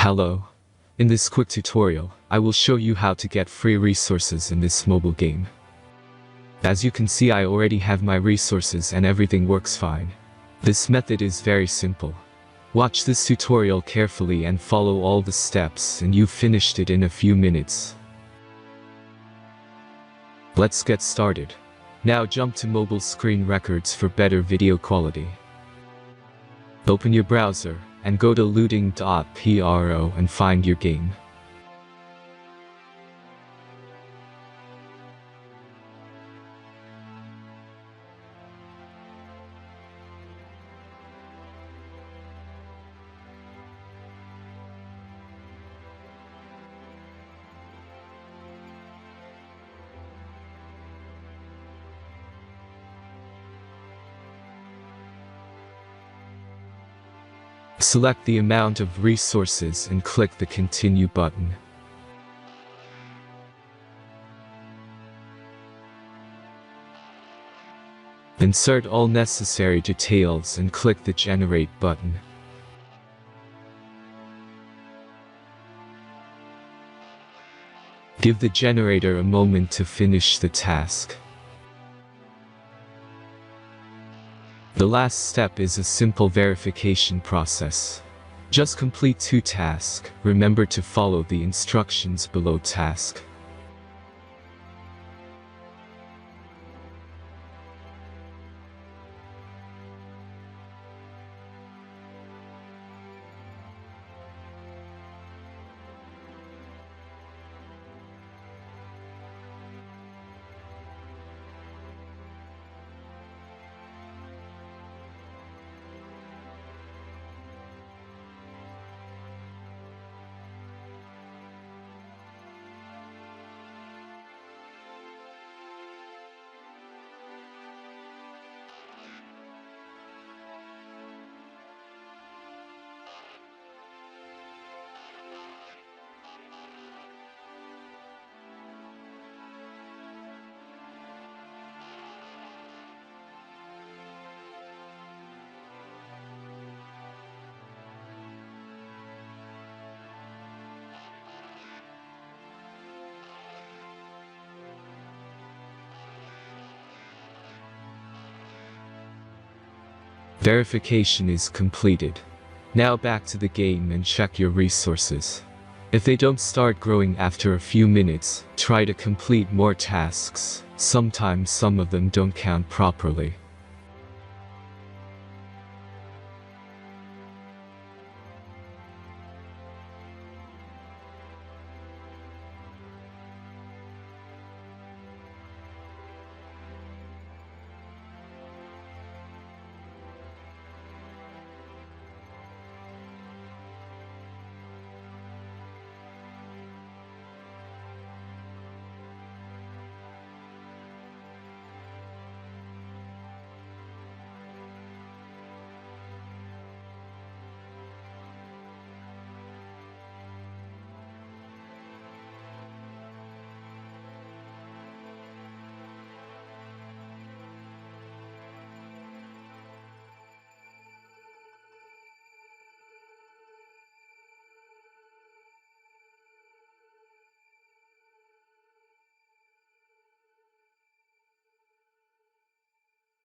Hello. In this quick tutorial, I will show you how to get free resources in this mobile game. As you can see, I already have my resources and everything works fine. This method is very simple. Watch this tutorial carefully and follow all the steps and you've finished it in a few minutes. Let's get started. Now jump to mobile screen records for better video quality. Open your browser and go to looting.pro and find your game. Select the amount of resources and click the Continue button. Insert all necessary details and click the Generate button. Give the generator a moment to finish the task. The last step is a simple verification process. Just complete 2 tasks. Remember to follow the instructions below task. Verification is completed. Now back to the game and check your resources. If they don't start growing after a few minutes, try to complete more tasks. Sometimes some of them don't count properly.